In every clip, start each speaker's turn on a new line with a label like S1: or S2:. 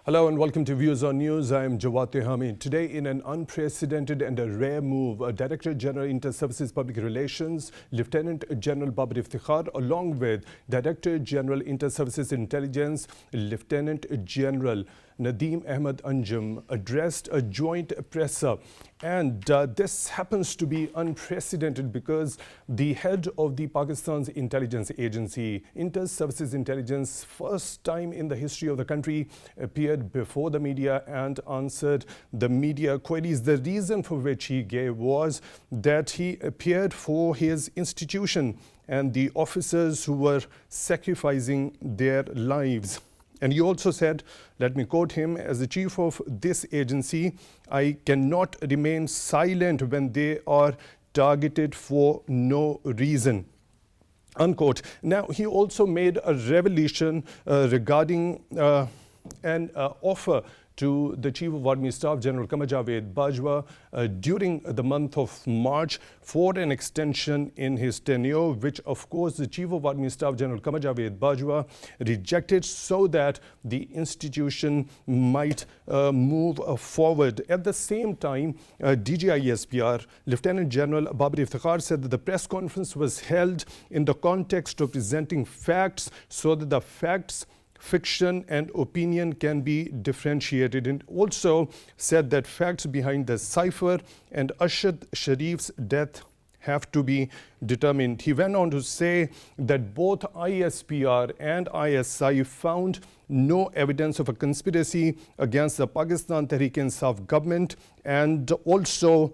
S1: Hello and welcome to Views on News. I am Jawad Tehami. Today, in an unprecedented and a rare move, Director General Inter-Services Public Relations, Lieutenant General Babar Iftikhar, along with Director General Inter-Services Intelligence, Lieutenant General Nadeem Ahmed Anjum, addressed a joint presser. And this happens to be unprecedented because the head of the Pakistan's intelligence agency, Inter-Services Intelligence, first time in the history of the country, appeared before the media and answered the media queries. The reason for which he gave was that he appeared for his institution and the officers who were sacrificing their lives. And he also said, let me quote him, as the chief of this agency, I cannot remain silent when they are targeted for no reason. Unquote. Now, he also made a revelation regarding an offer to the Chief of Army Staff, General Qamar Javed Bajwa, during the month of March for an extension in his tenure, which of course the Chief of Army Staff, General Qamar Javed Bajwa, rejected so that the institution might move forward. At the same time, DG ISPR, Lieutenant General Babar Iftikhar, said that the press conference was held in the context of presenting facts so that the facts, fiction and opinion can be differentiated, and also said that facts behind the cipher and Ashad Sharif's death have to be determined. He went on to say that both ISPR and ISI found no evidence of a conspiracy against the Pakistan Tehreek-e-Insaf government, and also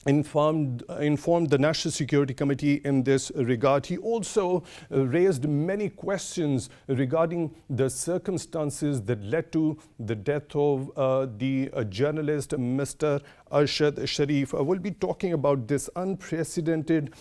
S1: informed the National Security Committee in this regard. He also raised many questions regarding the circumstances that led to the death of the journalist Mr. Ashad Sharif. We'll be talking about this unprecedented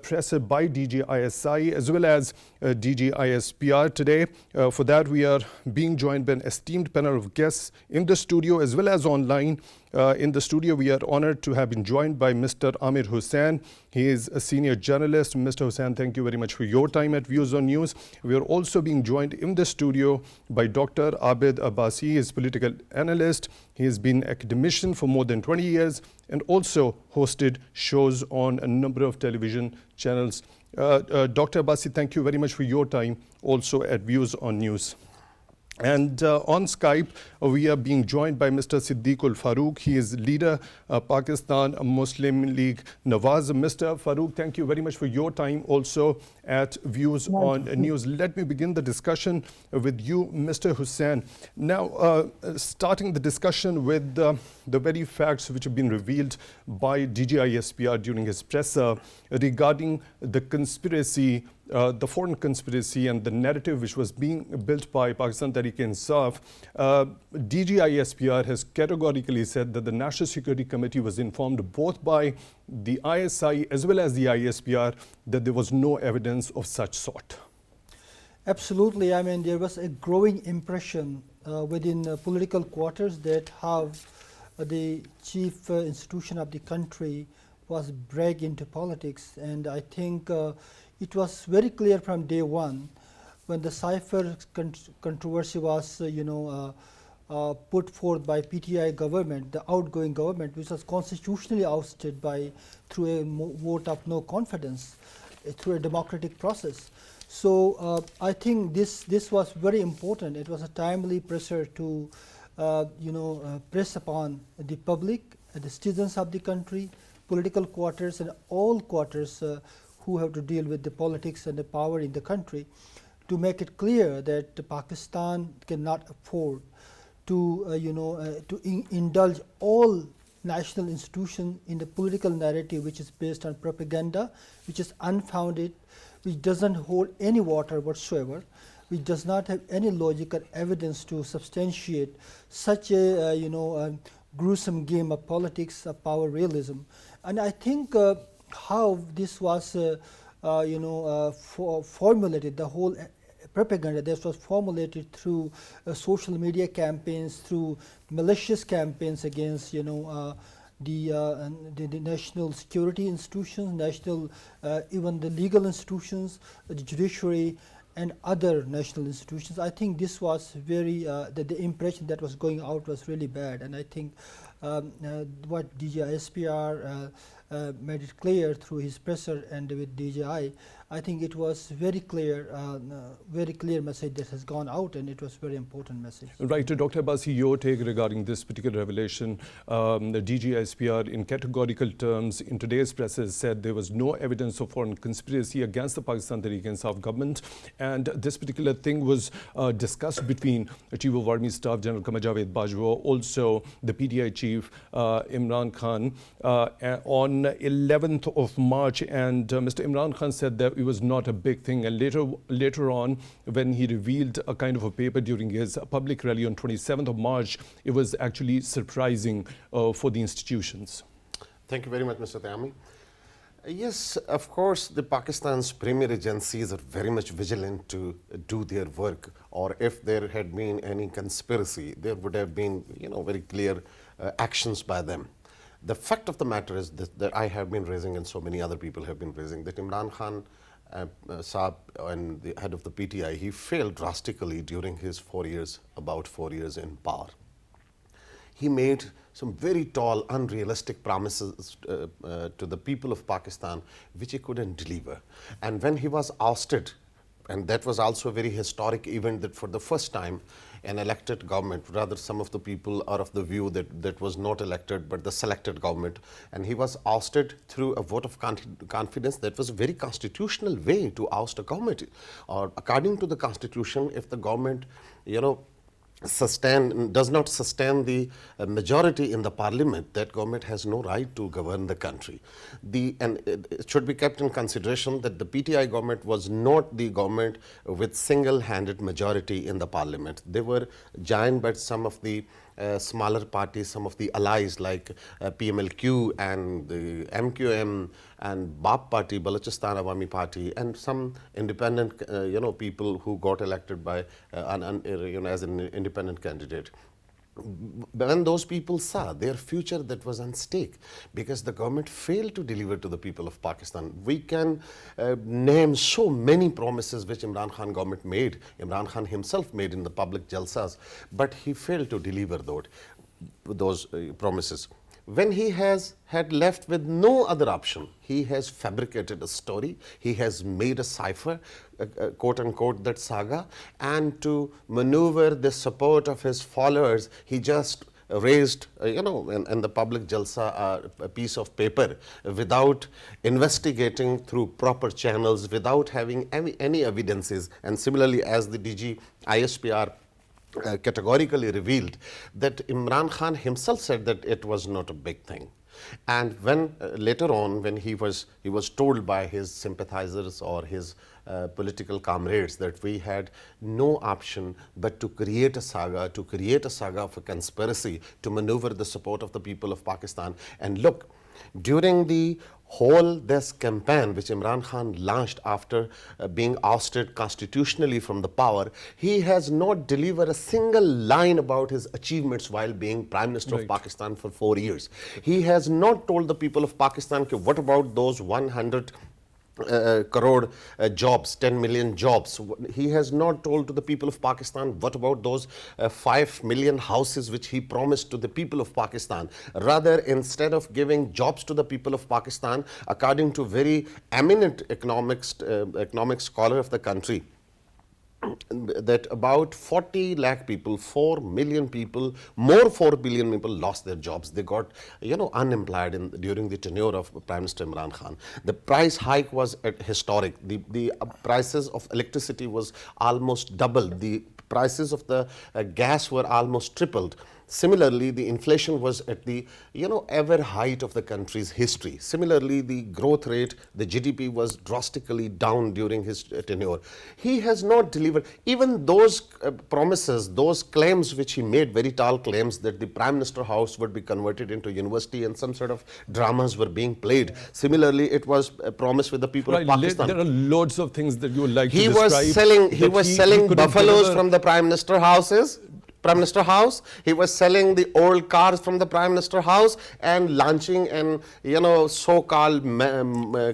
S1: presser by DG ISI as well as DG ISPR today. For that, we are being joined by an esteemed panel of guests in the studio as well as online. In the studio, we are honored to have been joined by Mr. Amir Hussain. He is a senior journalist. Mr. Hussain, thank you very much for your time at Views on News. We are also being joined in the studio by Dr. Abid Abbasi. He is political analyst. He has been academician for more than 20 years and also hosted shows on a number of television channels. Dr. Abbasi, thank you very much for your time also at Views on News. And on Skype, we are being joined by Mr. Siddique Farooq. He is leader Pakistan Muslim League Nawaz. Mr. Farooq, thank you very much for your time also at Views on News. Let me begin the discussion with you, Mr. Hussain. Now, starting the discussion with the very facts which have been revealed by DG ISPR during his presser regarding the conspiracy, the foreign conspiracy and the narrative which was being built by Pakistan Tehreek-e-Insaf. DG ISPR has categorically said that the National Security Committee was informed both by the ISI as well as the ISPR that there was no evidence of such sort.
S2: Absolutely. I mean, there was a growing impression within political quarters that how the chief institution of the country was dragged into politics. And I think it was very clear from day one when the cipher controversy was, put forth by PTI government, the outgoing government, which was constitutionally ousted through a vote of no confidence, through a democratic process. So I think this was very important. It was a timely pressure to, press upon the public, the citizens of the country, political quarters, and all quarters who have to deal with the politics and the power in the country, to make it clear that Pakistan cannot afford to, indulge all national institutions in the political narrative which is based on propaganda, which is unfounded, which doesn't hold any water whatsoever, which does not have any logical evidence to substantiate such a, gruesome game of politics, of power realism. And I think how this was, formulated, the whole propaganda that was formulated through social media campaigns, through malicious campaigns against, the national security institutions, even the legal institutions, the judiciary, and other national institutions. I think this was very, the impression that was going out was really bad, and I think what DG ISPR made it clear through his presser and with DJI, I think it was very clear message that has gone out, and it was very important message.
S1: Right, Dr. Abbasi, your take regarding this particular revelation. The DG ISPR in categorical terms in today's press has said there was no evidence of foreign conspiracy against the Pakistan Tehreek-e-Insaf government, and this particular thing was discussed between Chief of Army Staff General Javed Bajwa, also the PTI Chief Imran Khan on 11th of March, and Mr. Imran Khan said that it was not a big thing, and later on when he revealed a kind of a paper during his public rally on 27th of March, it was actually surprising for the institutions.
S3: Thank you very much, Mr. Tehami. Yes, of course, the Pakistan's premier agencies are very much vigilant to do their work, or if there had been any conspiracy, there would have been, very clear actions by them. The fact of the matter is that I have been raising, and so many other people have been raising, that Imran Khan Saab and the head of the PTI, he failed drastically during his about 4 years in power. He made some very tall, unrealistic promises to the people of Pakistan, which he couldn't deliver. And when he was ousted, and that was also a very historic event, that for the first time an elected government, rather some of the people are of the view that that was not elected but the selected government, and he was ousted through a vote of confidence. That was a very constitutional way to oust a government. Or according to the constitution, if the government, does not sustain the majority in the parliament, that government has no right to govern the country. And it should be kept in consideration that the PTI government was not the government with single-handed majority in the parliament. They were joined by some of the smaller parties, some of the allies like PML-Q and the MQM and BAP party, Balochistan Awami Party, and some independent, people who got elected by, as an independent candidate. When those people saw their future that was at stake because the government failed to deliver to the people of Pakistan. We can name so many promises which Imran Khan government made, Imran Khan himself made in the public jalsas, but he failed to deliver those promises. When he had left with no other option, he has fabricated a story, he has made a cipher, quote unquote, that saga, and to maneuver the support of his followers, he just raised, in the public jalsa, a piece of paper without investigating through proper channels, without having any evidences. And similarly, as the DG ISPR categorically revealed, that Imran Khan himself said that it was not a big thing. And when later on, when he was told by his sympathizers or his political comrades that we had no option but to create a saga of a conspiracy to maneuver the support of the people of Pakistan. And look, during the whole this campaign which Imran Khan launched after being ousted constitutionally from the power, he has not delivered a single line about his achievements while being Prime Minister of Pakistan for 4 years. He has not told the people of Pakistan, what about those 100 crore jobs, 10 million jobs. He has not told to the people of Pakistan, what about those 5 million houses which he promised to the people of Pakistan. Rather, instead of giving jobs to the people of Pakistan, according to very eminent economic scholar of the country, that about 40 lakh people, 4 million people, more 4 billion people lost their jobs. They got, unemployed during the tenure of Prime Minister Imran Khan. The price hike was historic. The prices of electricity was almost double. The prices of the gas were almost tripled. Similarly, the inflation was at the ever height of the country's history. Similarly, the growth rate, the GDP was drastically down during his tenure. He has not delivered even those promises, those claims which he made, very tall claims that the Prime Minister House would be converted into university and some sort of dramas were being played. Similarly, it was a promise with the people of Pakistan.
S1: There are loads of things that you would like to describe.
S3: He was selling buffaloes from the Prime Minister houses. Prime Minister House. He was selling the old cars from the Prime Minister House and launching an so-called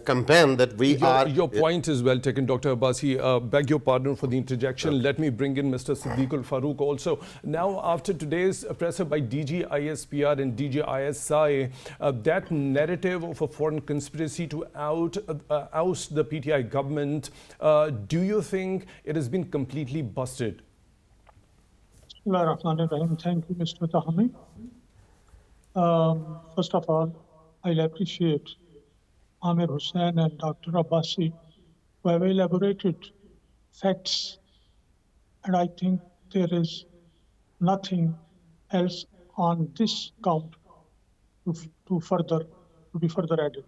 S3: campaign that we are.
S1: Your point is well taken, Dr. Abbasi. Beg your pardon for the interjection. Let me bring in Mr. Siddique Farooq also. Now, after today's presser by DG ISPR and DG ISI, that narrative of a foreign conspiracy to oust the PTI government, do you think it has been completely busted?
S4: Thank you, Mr. Tehami. First of all, I'll appreciate Amir, Hussain and Dr. Abbasi who have elaborated facts, and I think there is nothing else on this count to be further added.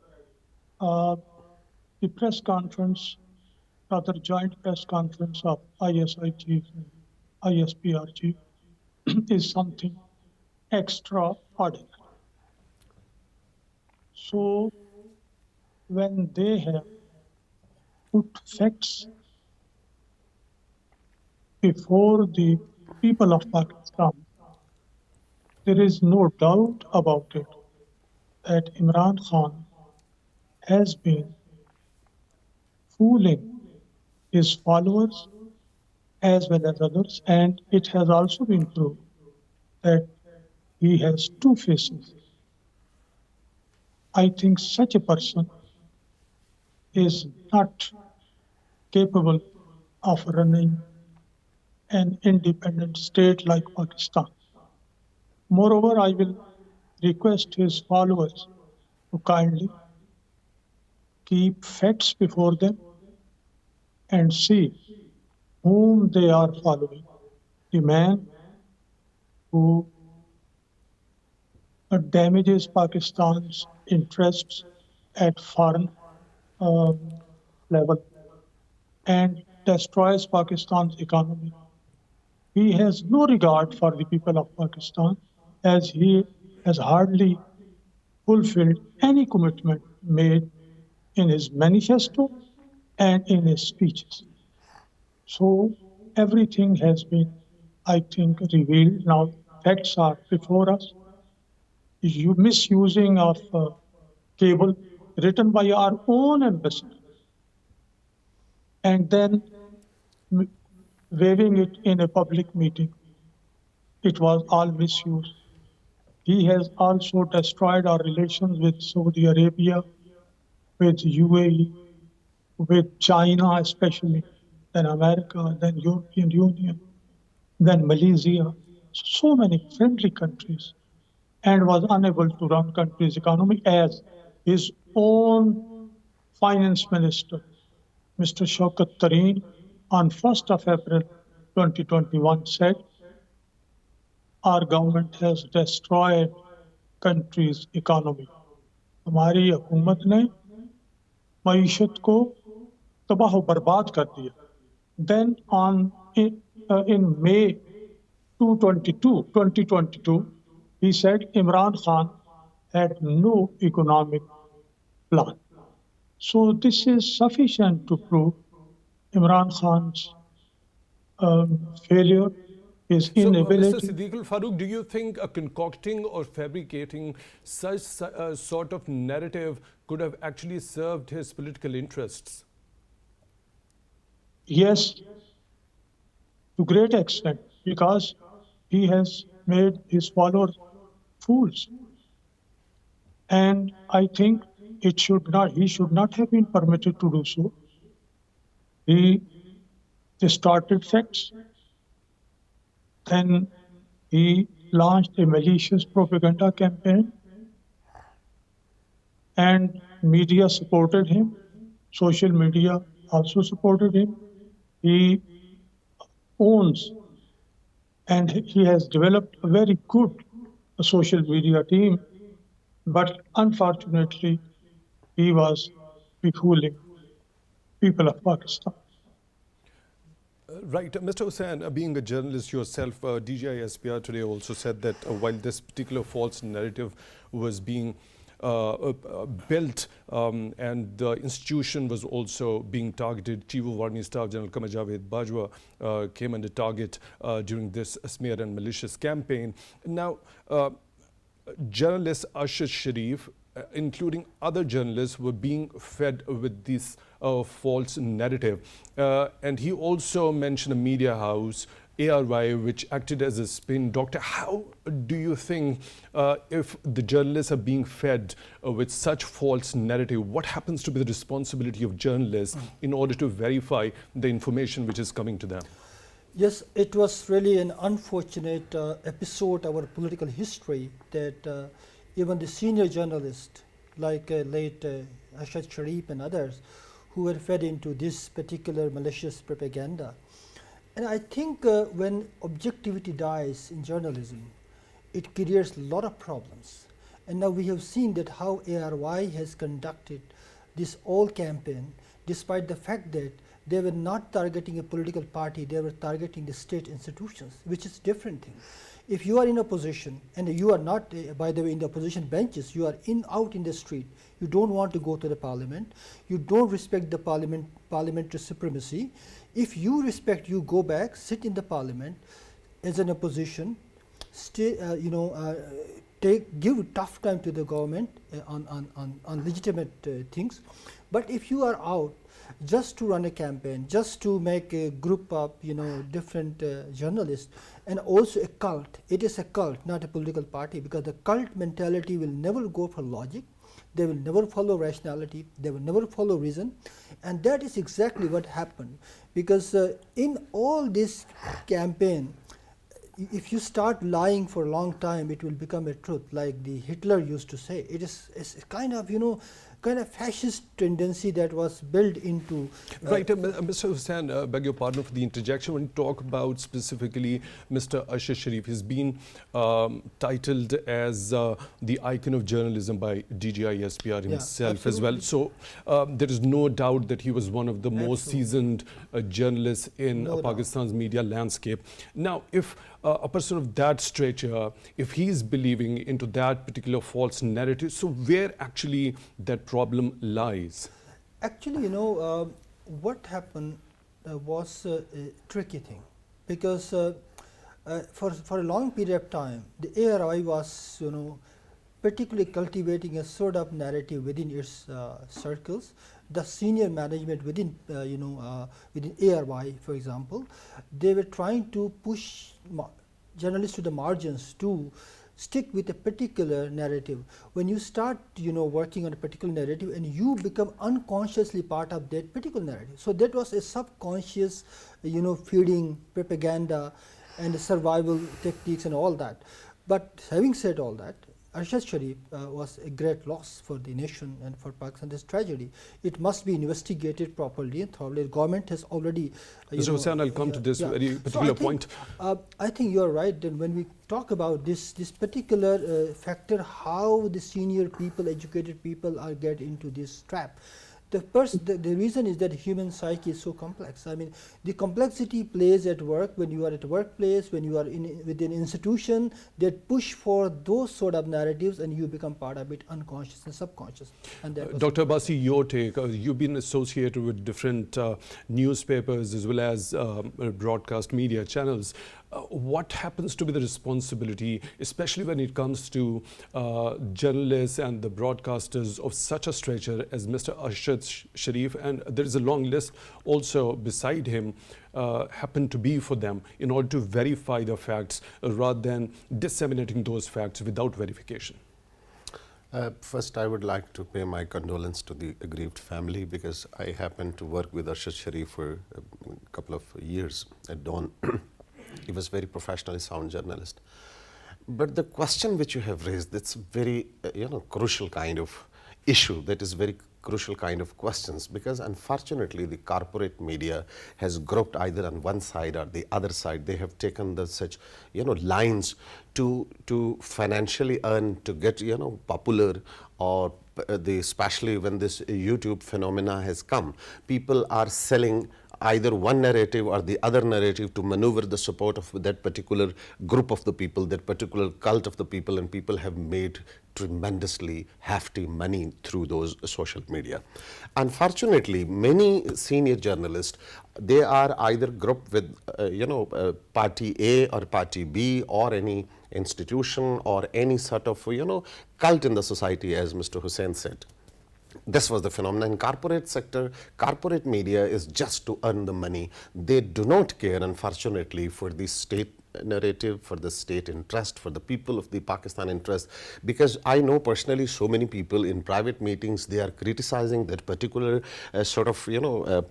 S4: The press conference, rather joint press conference of ISI chief and ISPR chief is something extraordinary. So when they have put facts before the people of Pakistan, there is no doubt about it that Imran Khan has been fooling his followers as well as others, and it has also been proved that he has two faces. I think such a person is not capable of running an independent state like Pakistan. Moreover, I will request his followers to kindly keep facts before them and see whom they are following. The man who damages Pakistan's interests at foreign level and destroys Pakistan's economy. He has no regard for the people of Pakistan, as he has hardly fulfilled any commitment made in his manifesto and in his speeches. So everything has been, I think, revealed. Now facts are before us. Misusing of cable written by our own ambassador and then waving it in a public meeting. It was all misused. He has also destroyed our relations with Saudi Arabia, with UAE, with China especially, then America, then European Union, then Malaysia, so many friendly countries, and was unable to run country's economy as his own finance minister, Mr. Shaukat Tareen, on 1st of April 2021 said, our government has destroyed country's economy. हमारी हुकूमत ने मईशत को तबाह व बर्बाद कर दिया. Then in May 2022, he said Imran Khan had no economic plan. So this is sufficient to prove Imran Khan's failure, his inability.
S1: Mr. Siddique Farooq, do you think concocting or fabricating such sort of narrative could have actually served his political interests?
S4: Yes, to great extent, because he has made his followers fools. And I think he should not have been permitted to do so. He distorted facts. Then he launched a malicious propaganda campaign, and media supported him. Social media also supported him. He owns and he has developed a very good social media team, but unfortunately, he was befooling people of Pakistan.
S1: Right. Mr. Hussain, being a journalist yourself, DGI SPR today also said that while this particular false narrative was being built, and the institution was also being targeted. Chief of Army Staff General Qamar Javed Bajwa came under target during this smear and malicious campaign. Now, journalist Ashad Sharif, including other journalists, were being fed with this false narrative. And he also mentioned a media house, ARY, which acted as a spin doctor. How do you think if the journalists are being fed with such false narrative, what happens to be the responsibility of journalists in order to verify the information which is coming to them?
S2: Yes, it was really an unfortunate episode of our political history that even the senior journalists like late Ashad Sharif and others who were fed into this particular malicious propaganda. And I think when objectivity dies in journalism, it creates a lot of problems. And now we have seen that how ARY has conducted this whole campaign, despite the fact that they were not targeting a political party, they were targeting the state institutions, which is a different thing. If you are in a position, and you are not, by the way, in the opposition benches, you are out in the street, you don't want to go to the parliament, you don't respect the parliamentary supremacy. If you respect, you go back, sit in the parliament as an opposition, give tough time to the government on legitimate things. But if you are out just to run a campaign, just to make a group of different journalists, and also a cult. It is a cult, not a political party, because the cult mentality will never go for logic. They will never follow rationality. They will never follow reason, and that is exactly what happened. Because in all this campaign, if you start lying for a long time, it will become a truth, like the Hitler used to say. It's kind of fascist tendency that was built into.
S1: Right, Mr. Hussain, beg your pardon for the interjection. When you talk about specifically Mr. Ashad Sharif, he's been titled as the icon of journalism by DGI ISPR himself as well. So there is no doubt that he was one of the most seasoned journalists in Pakistan's media landscape. Now, if a person of that stature, if he is believing into that particular false narrative, so where actually that problem lies?
S2: Actually, what happened was a tricky thing, because for a long period of time, the ARI was, particularly cultivating a sort of narrative within its circles. The senior management within, within ARY, for example, they were trying to push journalists to the margins to stick with a particular narrative. When you start, working on a particular narrative, and you become unconsciously part of that particular narrative. So that was a subconscious, feeding propaganda and survival techniques and all that. But having said all that, Ashad Sharif was a great loss for the nation and for Pakistan. This tragedy, it must be investigated properly and thoroughly. The government has already.
S1: Mr. Hussain, I'll come to this very particular point.
S2: I think you're right. That when we talk about this particular factor, how the senior people, educated people, are get into this trap. The reason is that human psyche is so complex. I mean, the complexity plays at work when you are at a workplace, when you are within an institution that push for those sort of narratives, and you become part of it, unconscious and subconscious. And
S1: Dr. Abbasi, your take. You've been associated with different newspapers as well as broadcast media channels. What happens to be the responsibility, especially when it comes to journalists and the broadcasters of such a stature as Mr. Ashad Sharif, and there is a long list also beside him, happen to be for them in order to verify the facts rather than disseminating those facts without verification?
S3: First, I would like to pay my condolence to the aggrieved family, because I happened to work with Ashad Sharif for a couple of years at Dawn. He was very professionally sound journalist. But the question which you have raised, it's very crucial kind of issue, that is very crucial kind of questions, because unfortunately the corporate media has groped either on one side or the other side. They have taken the such lines to financially earn, to get popular, or especially when this YouTube phenomena has come, people are selling either one narrative or the other narrative to maneuver the support of that particular group of the people, that particular cult of the people, and people have made tremendously hefty money through those social media. Unfortunately, many senior journalists, they are either grouped with party A or party B or any institution or any sort of cult in the society, as Mr. Hussain said. This was the phenomenon in corporate sector. Corporate media is just to earn the money. They do not care, unfortunately, for the state narrative, for the state interest, for the people of the Pakistan interest, because I know personally so many people in private meetings, they are criticizing that particular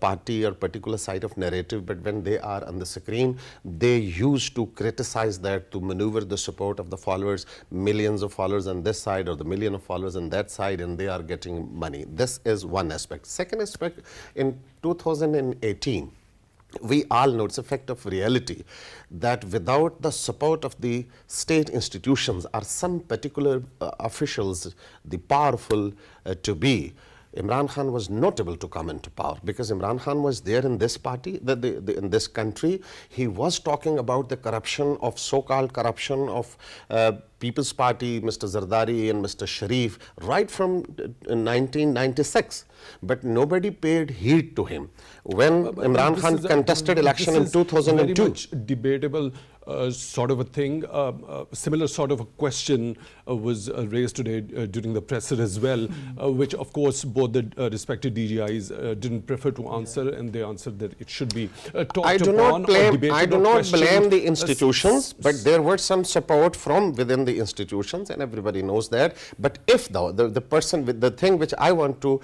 S3: party or particular side of narrative, but when they are on the screen, they used to criticize that to maneuver the support of the followers, millions of followers on this side or the million of followers on that side, and they are getting money. This is one aspect. Second aspect, in 2018, we all know, it's a fact of reality, that without the support of the state institutions or some particular officials, the powerful to be, Imran Khan was not able to come into power, because Imran Khan was there in this party, in this country. He was talking about the corruption of so-called corruption of People's Party, Mr. Zardari and Mr. Sharif, right from 1996. But nobody paid heed to him. When Imran Khan contested election in 2002.
S1: Very much debatable sort of a thing. Similar sort of a question was raised today during the presser as well, which of course both the respective DGIs didn't prefer to answer, and they answered that it should be talked
S3: I do
S1: upon
S3: not
S1: or debated.
S3: I do
S1: or
S3: not
S1: questioned.
S3: blame the institutions, but there was some support from within the institutions, and everybody knows that. But if the person with the thing which I want to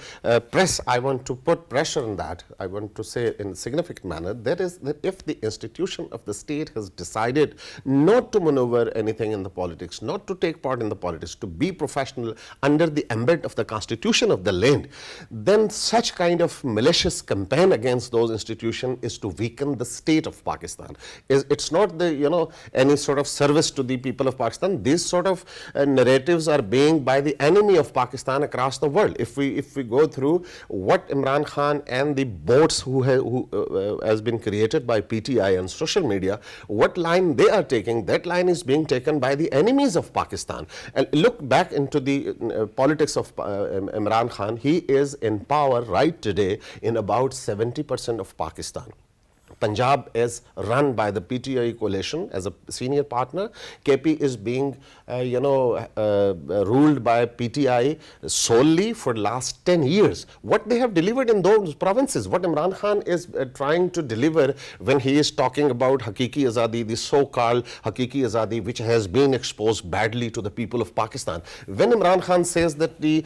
S3: press, I want to put pressure on that, I want to say in a significant manner, that is that if the institution of the state has decided not to maneuver anything in the politics, not to take part in the politics, to be professional under the ambit of the constitution of the land, then such kind of malicious campaign against those institutions is to weaken the state of Pakistan. It's not the any sort of service to the people of Pakistan. These sort of narratives are being by the enemy of Pakistan across the world. If we go through what Imran Khan and the bots who has been created by PTI and social media, what line they are taking, that line is being taken by the enemies of Pakistan. And look back into the politics of Imran Khan. He is in power right today in about 70% of Pakistan. Punjab is run by the PTI coalition as a senior partner. KP is being, ruled by PTI solely for last 10 years. What they have delivered in those provinces, what Imran Khan is trying to deliver when he is talking about Hakiki Azadi, the so-called Hakiki Azadi, which has been exposed badly to the people of Pakistan. When Imran Khan says that the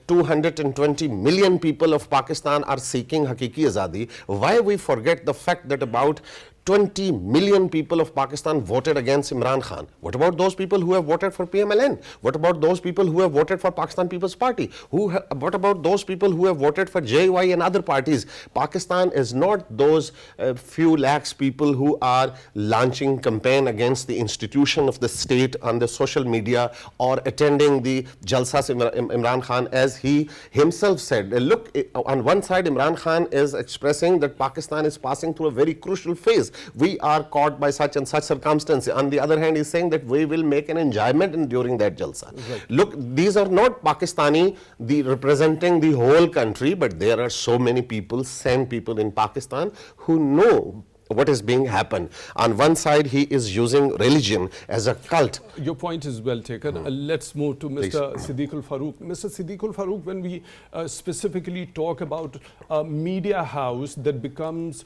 S3: 220 million people of Pakistan are seeking Hakiki Azadi, why we forget the fact that about 20 million people of Pakistan voted against Imran Khan. What about those people who have voted for PML-N? What about those people who have voted for Pakistan People's Party? What about those people who have voted for JY and other parties? Pakistan is not those few lakhs people who are launching campaign against the institution of the state on the social media or attending the Jalsas Imran Khan, as he himself said. Look, on one side Imran Khan is expressing that Pakistan is passing through a very crucial phase. We are caught by such and such circumstances. On the other hand, he's saying that we will make an enjoyment during that Jalsa. Right. Look, these are not Pakistani representing the whole country, but there are so many people, same people in Pakistan who know what is being happened. On one side, he is using religion as a cult.
S1: Your point is well taken. Let's move to Mr. Siddique Farooq. Mr. Siddique Farooq, when we specifically talk about a media house that becomes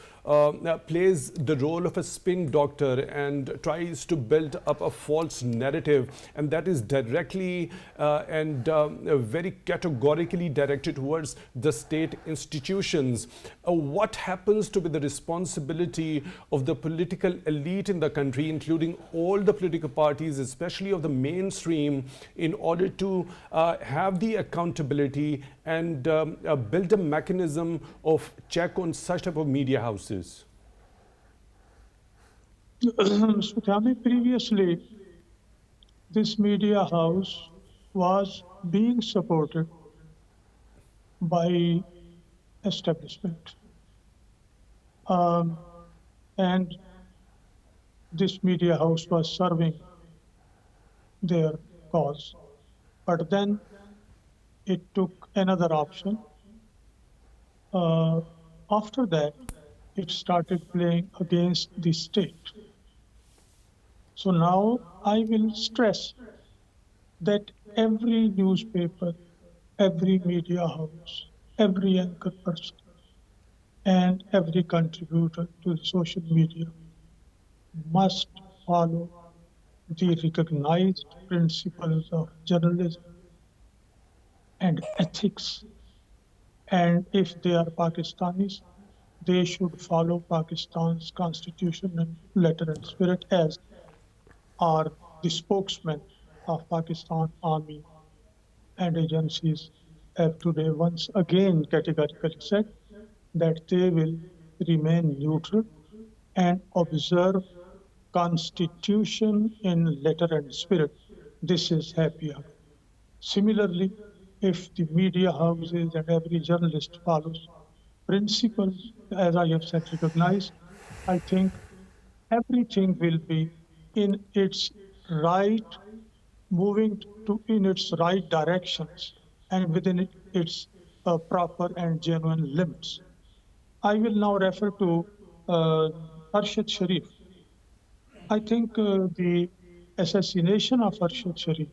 S1: plays the role of a spin doctor and tries to build up a false narrative, and that is directly and very categorically directed towards the state institutions, what happens to be the responsibility of the political elite in the country, including all the political parties, especially of the mainstream, in order to have the accountability and build a mechanism of check on such type of media houses?
S4: Mr. Tehami, previously, this media house was being supported by establishment. And this media house was serving their cause. But then it took another option. After that, it started playing against the state. So now I will stress that every newspaper, every media house, every anchor person, and every contributor to the social media must follow the recognized principles of journalism and ethics. And if they are Pakistanis, they should follow Pakistan's constitution and letter and spirit, as are the spokesmen of Pakistan Army and agencies have today once again categorically said that they will remain neutral and observe constitution in letter and spirit. This is happy hour. Similarly, if the media houses and every journalist follows principles, as I have said, recognized, I think everything will be in its right, moving in its right directions and within its proper and genuine limits. I will now refer to Arshad Sharif. I think the assassination of Arshad Sharif,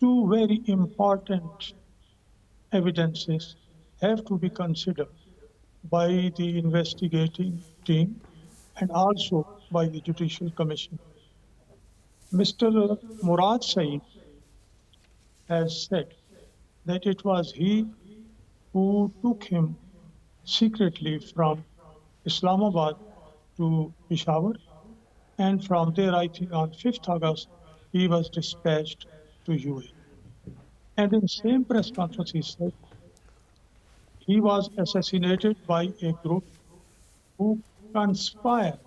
S4: two very important evidences have to be considered by the investigating team and also by the Judicial Commission. Mr. Murad Saeed has said that it was he who took him secretly from Islamabad to Peshawar, and from there, I think on 5th August, he was dispatched to UAE. And in the same press conference, he said he was assassinated by a group who conspired,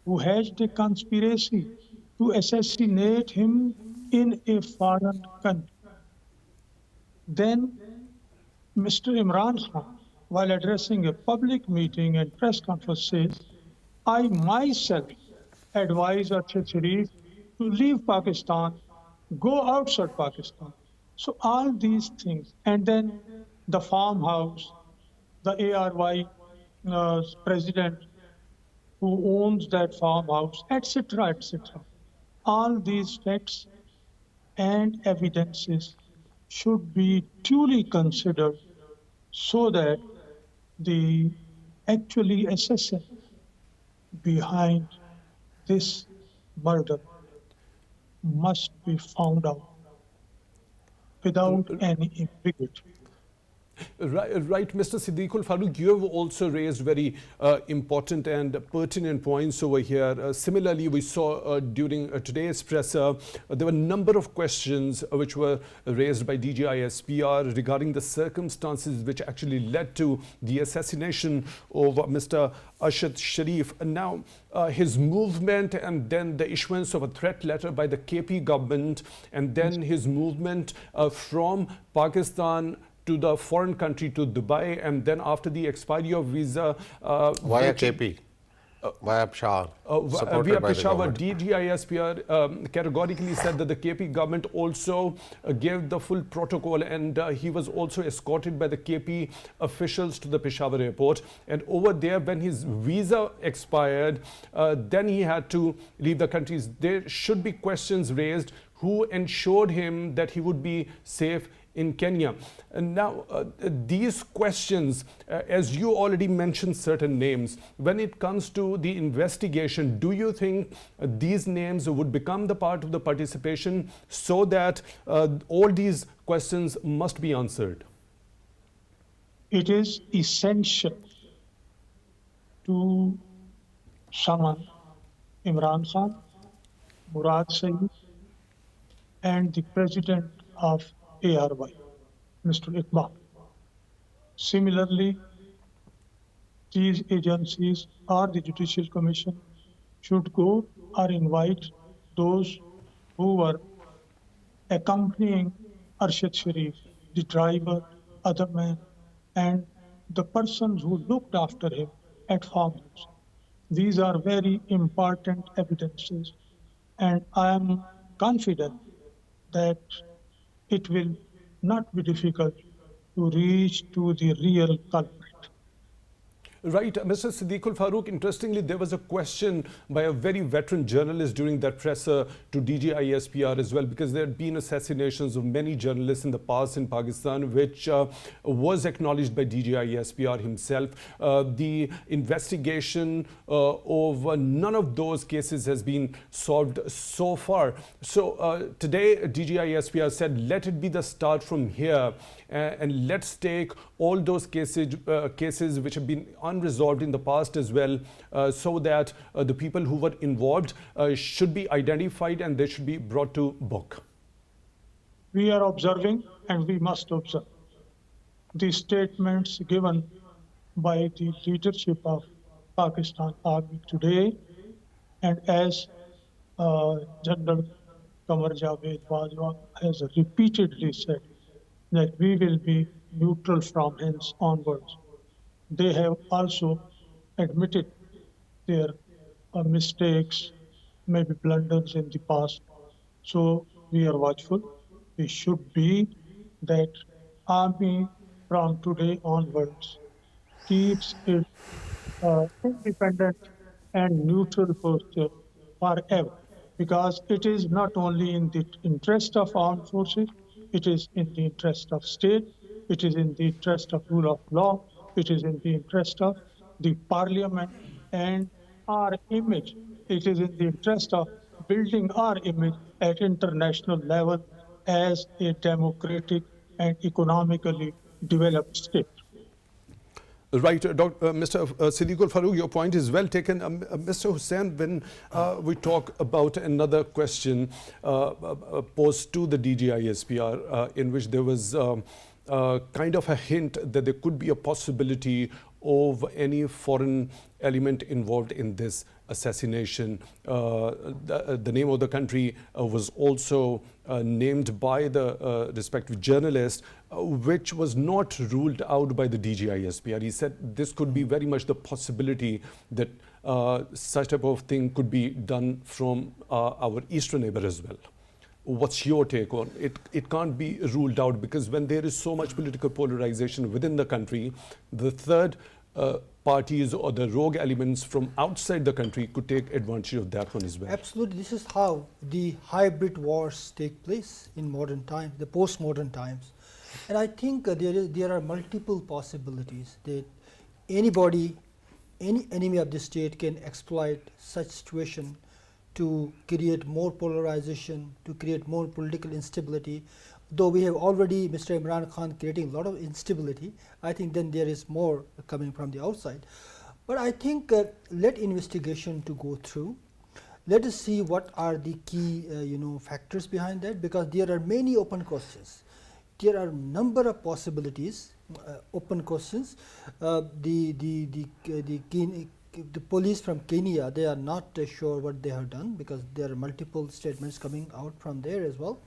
S4: who hatched a conspiracy to assassinate him in a foreign country. Then Mr. Imran Khan, while addressing a public meeting and press conference, says, I myself advise Arshad Sharif to leave Pakistan, go outside Pakistan. So all these things, and then the farmhouse, the ARY president who owns that farmhouse, etc., etc. All these facts and evidences should be duly considered so that the actually assassin behind this murder must be found out without any ambiguity.
S1: Right, Mr. Siddique Farooq, you have also raised very important and pertinent points over here. Similarly, we saw during today's presser, there were a number of questions which were raised by DG ISPR regarding the circumstances which actually led to the assassination of Mr. Arshad Sharif. And now, his movement and then the issuance of a threat letter by the KP government, and then his movement from Pakistan to the foreign country, to Dubai, and then after the expiry of visa...
S3: via KP, via Peshawar,
S1: via Peshawar, DGISPR categorically said that the KP government also gave the full protocol, and he was also escorted by the KP officials to the Peshawar airport. And over there, when his visa expired, then he had to leave the country. There should be questions raised. Who ensured him that he would be safe in Kenya? And now, these questions, as you already mentioned certain names, when it comes to the investigation, do you think these names would become the part of the participation so that all these questions must be answered?
S4: It is essential to summon Imran Khan, Murad Saeed, and the president of ARY, Mr. Iqbal. Similarly, these agencies or the Judicial Commission should go or invite those who were accompanying Arshad Sharif, the driver, other man, and the persons who looked after him at farmers. These are very important evidences, and I am confident that it will not be difficult to reach to the real culprit.
S1: Right, Mr. Siddique Farooq, interestingly, there was a question by a very veteran journalist during that presser to DG ISPR as well, because there had been assassinations of many journalists in the past in Pakistan, which was acknowledged by DG ISPR himself. The investigation of none of those cases has been solved so far. So today, DG ISPR said, let it be the start from here, and let's take all those cases which have been unresolved in the past as well, so that the people who were involved should be identified and they should be brought to book.
S4: We are observing, and we must observe. The statements given by the leadership of Pakistan Army today, and as General Qamar Javed Bajwa has repeatedly said, that we will be neutral from hence onwards. They have also admitted their mistakes, maybe blunders in the past. So we are watchful. We should be that army from today onwards keeps its independent and neutral posture forever, because it is not only in the interest of armed forces, it is in the interest of state, it is in the interest of rule of law, it is in the interest of the parliament and our image. It is in the interest of building our image at international level as a democratic and economically developed state.
S1: Right, Mr. Siddique Farooq, your point is well taken. Mr. Hussain, when we talk about another question posed to the DG ISPR, in which there was kind of a hint that there could be a possibility of any foreign element involved in this assassination. The name of the country was also named by the respective journalist, which was not ruled out by the DG ISPR. He said this could be very much the possibility that such type of thing could be done from our eastern neighbor as well. What's your take on it? It can't be ruled out, because when there is so much political polarization within the country, the third parties or the rogue elements from outside the country could take advantage of that one as well.
S2: Absolutely. This is how the hybrid wars take place in modern times, the postmodern times. And I think there are multiple possibilities that anybody, any enemy of the state can exploit such situation to create more polarization, to create more political instability. Though we have already Mr. Imran Khan creating a lot of instability, I think then there is more coming from the outside. But I think let investigation to go through. Let us see what are the key factors behind that, because there are many open questions. There are a number of possibilities, open questions. The police from Kenya, they are not sure what they have done, because there are multiple statements coming out from there as well.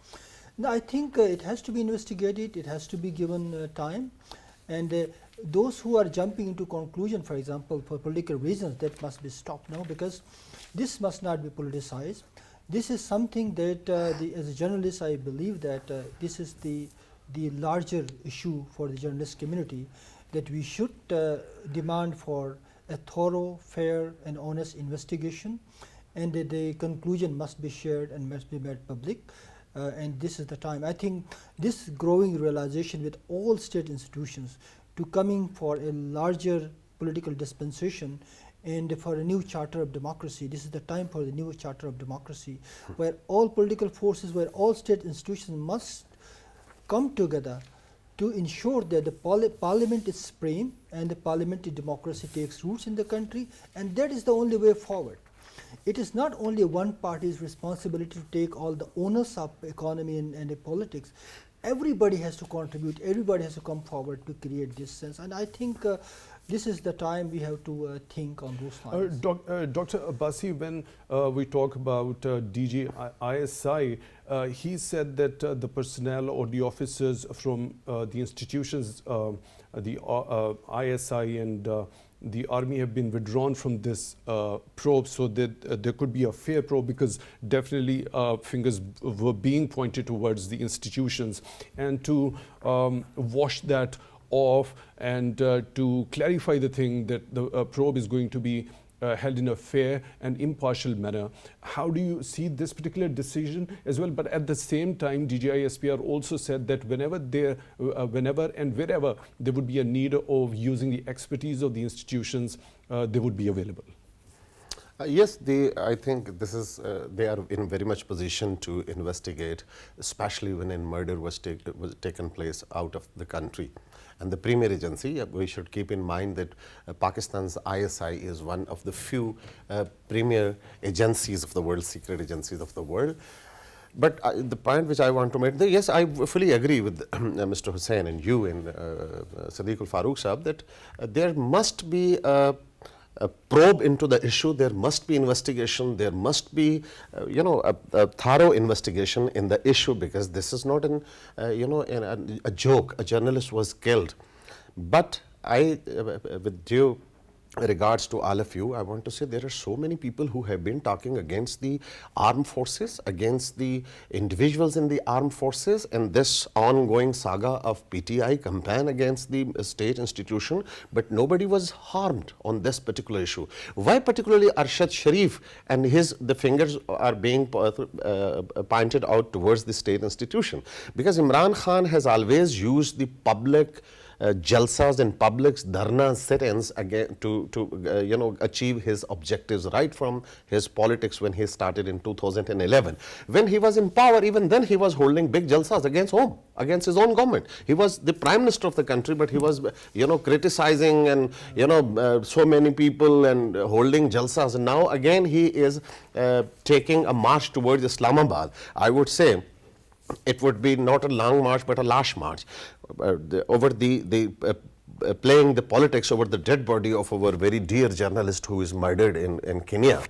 S2: Now, I think it has to be investigated, it has to be given time, and those who are jumping into conclusion, for example, for political reasons, that must be stopped now, because this must not be politicized. This is something that, as a journalist, I believe that this is the larger issue for the journalist community, that we should demand for a thorough, fair and honest investigation, and that the conclusion must be shared and must be made public. And this is the time. I think this growing realization with all state institutions to coming for a larger political dispensation and for a new charter of democracy. This is the time for the new charter of democracy, where all political forces, where all state institutions must come together to ensure that the parliament is supreme and the parliamentary democracy takes roots in the country, and that is the only way forward. It is not only one party's responsibility to take all the onus of economy and politics. Everybody has to contribute, everybody has to come forward to create this sense. And I think this is the time we have to think on those lines.
S1: Dr. Abbasi, when we talk about DG ISI, he said that the personnel or the officers from the institutions, the ISI and the army have been withdrawn from this probe so that there could be a fair probe, because definitely fingers were being pointed towards the institutions, and to wash that off and to clarify the thing that the probe is going to be held in a fair and impartial manner. How do you see this particular decision as well? But at the same time, DGI ISPR also said that whenever and wherever there would be a need of using the expertise of the institutions, they would be available.
S3: Yes, I think this is they are in very much position to investigate, especially when a murder was taken place out of the country. And the premier agency, we should keep in mind that Pakistan's ISI is one of the few premier agencies of the world, secret agencies of the world. But the point which I want to make, yes, I fully agree with Mr. Hussain and you and Siddique Farooq Sahab that there must be a probe into the issue, there must be investigation, there must be, a thorough investigation in the issue, because this is not a joke. A journalist was killed. But with due regards to all of you, I want to say there are so many people who have been talking against the armed forces, against the individuals in the armed forces, and this ongoing saga of PTI campaign against the state institution, but nobody was harmed on this particular issue. Why particularly Arshad Sharif and the fingers are being pointed out towards the state institution? Because Imran Khan has always used the public jalsas and public dharna sit-ins again to achieve his objectives right from his politics when he started in 2011. When he was in power, even then he was holding big jalsas against his own government. He was the prime minister of the country, but he was criticizing and so many people and holding jalsas. And now again he is taking a march towards Islamabad. I would say it would be not a long march but a lash march over playing the politics over the dead body of our very dear journalist who is murdered in Kenya.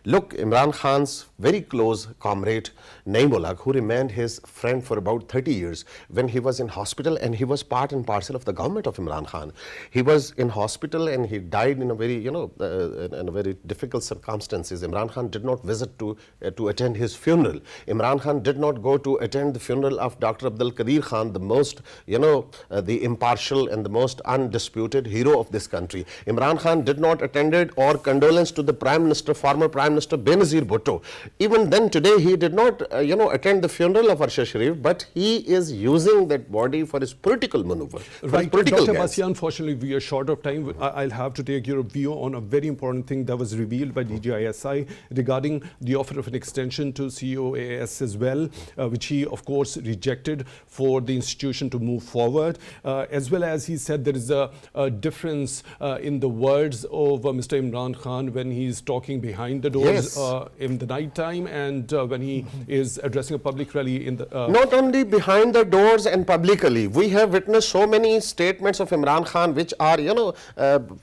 S3: Look, Imran Khan's very close comrade Naimullah, who remained his friend for about 30 years, when he was in hospital, and he was part and parcel of the government of Imran Khan. He was in hospital and he died in a very, in a very difficult circumstances. Imran Khan did not visit to attend his funeral. Imran Khan did not go to attend the funeral of Dr. Abdul Qadir Khan, the most, the impartial and the most undisputed hero of this country. Imran Khan did not attend or condolence to the Prime Minister, former Prime Minister Benazir Bhutto. Even then today he did not attend the funeral of Arshad Sharif, but he is using that body for his political maneuver.
S1: Right, Dr. Abbasi, unfortunately we are short of time. I'll have to take your view on a very important thing that was revealed by DGISI regarding the offer of an extension to COAS as well, which he of course rejected for the institution to move forward. As well as he said there is a difference in the words of Mr. Imran Khan when he's talking behind the doors. Yes. In the night time and when he is addressing a public rally in the...
S3: Not only behind the doors and publicly. We have witnessed so many statements of Imran Khan which are,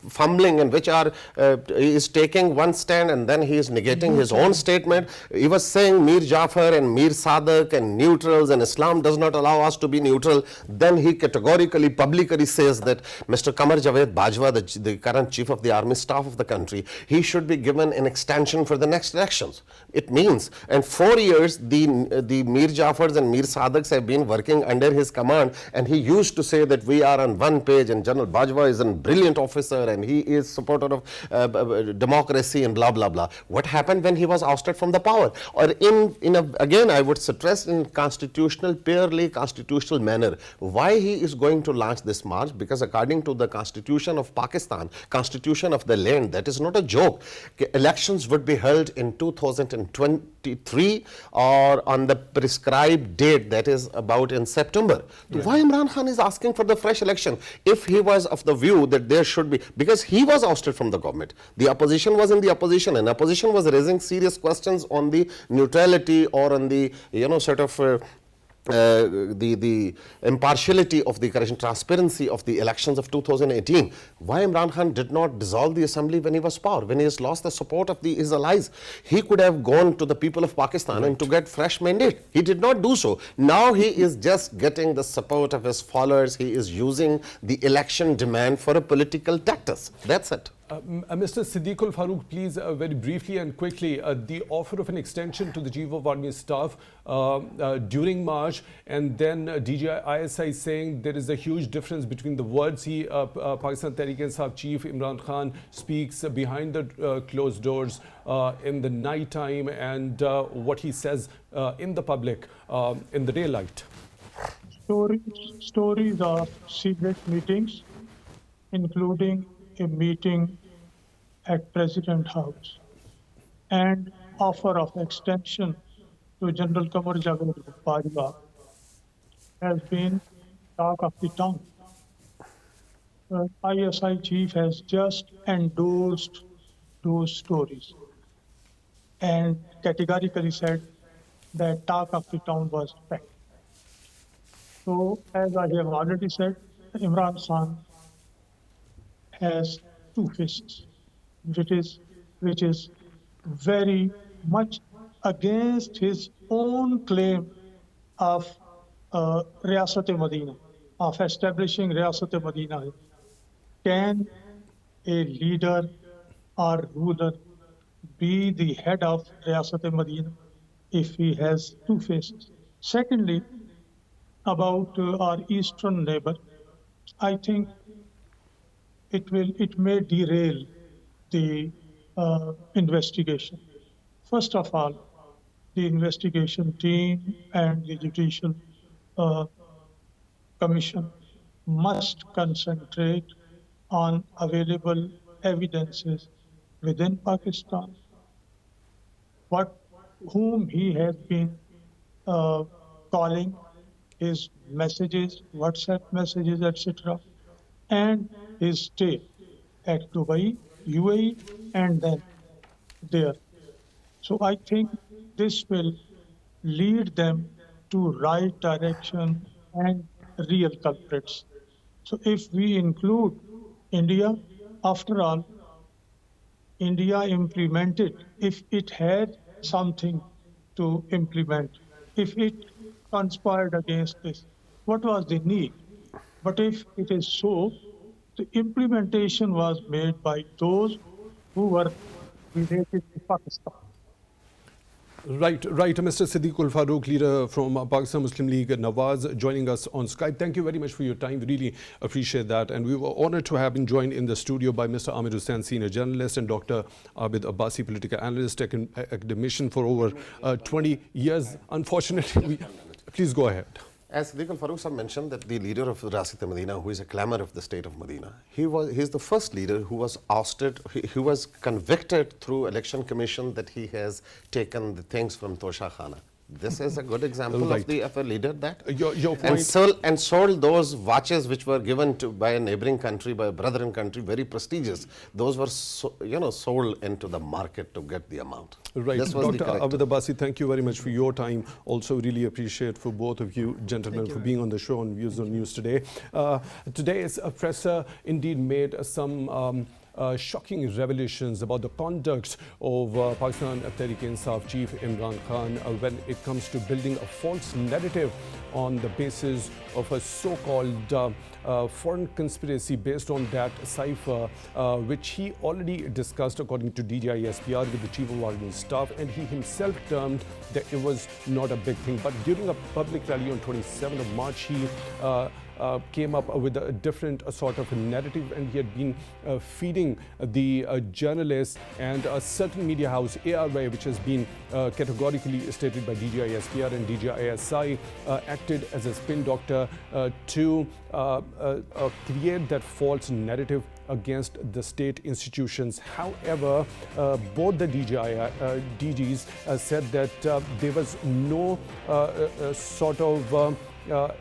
S3: fumbling and which are, is taking one stand and then he is negating his own statement. He was saying Mir Jafar and Mir Sadiq and neutrals and Islam does not allow us to be neutral. Then he categorically, publicly says that Mr. Qamar Javed Bajwa, the current chief of the army staff of the country, he should be given an extension for the next elections. It means, and 4 years the Mir Jafars and Mir Sadiqs have been working under his command, and he used to say that we are on one page and General Bajwa is a brilliant officer and he is supporter of democracy and blah blah blah. What happened when he was ousted from the power? Or again I would stress in purely constitutional manner, why he is going to launch this march? Because according to the Constitution of Pakistan, Constitution of the land, that is not a joke. Elections would be held in 2023 or on the prescribed date, that is about in September. Yeah. Why Imran Khan is asking for the fresh election if he was of the view that there should be, because he was ousted from the government. The opposition was in the opposition and opposition was raising serious questions on the neutrality or on the the impartiality of the transparency of the elections of 2018. Why Imran Khan did not dissolve the assembly when he was power, when he has lost the support of his allies? He could have gone to the people of Pakistan and to get fresh mandate. He did not do so. Now he is just getting the support of his followers. He is using the election demand for a political tactics. That's it.
S1: Mr. Siddique Farooq, please, very briefly and quickly, the offer of an extension to the Chief of Army Staff during March, and then DGI ISI saying there is a huge difference between the words Pakistan Tehreek-e-Insaf Chief Imran Khan speaks behind the closed doors in the night time and what he says in the public in the daylight.
S4: Stories of secret meetings, including a meeting at President House and offer of extension to General Qamar Javed Bajwa has been talk of the town. ISI chief has just endorsed those stories and categorically said that talk of the town was fact. So, as I have already said, Imran Khan has two faces, which is very much against his own claim of Riyasat-e-Madina, of establishing Riyasat-e-Madina. Can a leader or ruler be the head of Riyasat-e-Madina if he has two faces? Secondly, about our eastern neighbor, I think it may derail the investigation. First of all, the investigation team and the judicial commission must concentrate on available evidences within Pakistan, whom he has been calling, his messages, WhatsApp messages, etc., and his stay at Dubai, UAE, and then there. So I think this will lead them to right direction and real culprits. So if we include India, after all, India implemented, if it had something to implement, if it conspired against this, what was the need? But if it is so, the implementation was made by those who were related to Pakistan.
S1: Right. Mr. Siddique Farooq, leader from Pakistan Muslim League, Nawaz, joining us on Skype. Thank you very much for your time. We really appreciate that. And we were honored to have been joined in the studio by Mr. Amir Hussain, senior journalist, and Dr. Abid Abbasi, political analyst, academician for over 20 years. Unfortunately, please go ahead.
S3: As Siddique Farooq mentioned, that the leader of Riyasat-e-Madina, who is a clamor of the state of Medina, he's the first leader who was ousted, he was convicted through election commission that he has taken the things from Tosha Khana. This is a good example of a leader that
S1: your point.
S3: And sold those watches which were given to by a neighboring country, by a brethren country, very prestigious. Those were sold into the market to get the amount.
S1: Right. Dr. Abid Abbasi, thank you very much for your time. Also really appreciate for both of you gentlemen for being on the show on Views on News today. Today's presser indeed made some shocking revelations about the conduct of Pakistan Tehreek-e-Insaf Chief Imran Khan when it comes to building a false narrative on the basis of a so-called foreign conspiracy based on that cipher, which he already discussed according to DGI ISPR with the Chief of Army Staff, and he himself termed that it was not a big thing. But during a public rally on 27th of March, he came up with a different sort of narrative, and he had been feeding the journalists and a certain media house, ARY, which has been categorically stated by DGI ISPR and DGI ISI, acted as a spin doctor to create that false narrative against the state institutions. However, both the DGs said that there was no sort of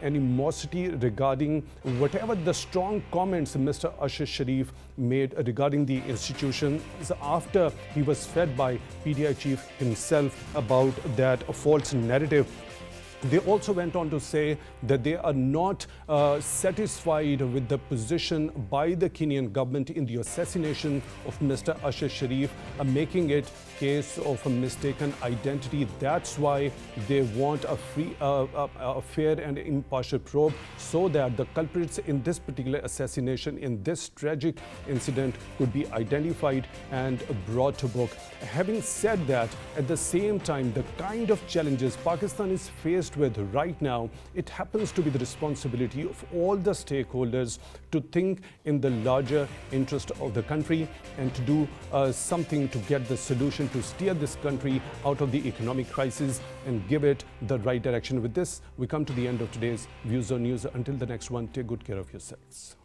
S1: animosity regarding whatever the strong comments Mr. Ashar Sharif made regarding the institutions after he was fed by PTI chief himself about that false narrative. They also went on to say that they are not satisfied with the position by the Kenyan government in the assassination of Mr. Ashar Sharif, making it case of a mistaken identity. That's why they want a fair and impartial probe so that the culprits in this particular assassination, in this tragic incident, could be identified and brought to book. Having said that, at the same time, the kind of challenges Pakistan is faced with right now, it happens to be the responsibility of all the stakeholders to think in the larger interest of the country and to do something to get the solution to steer this country out of the economic crisis and give it the right direction. With this, we come to the end of today's Views on News. Until the next one, take good care of yourselves.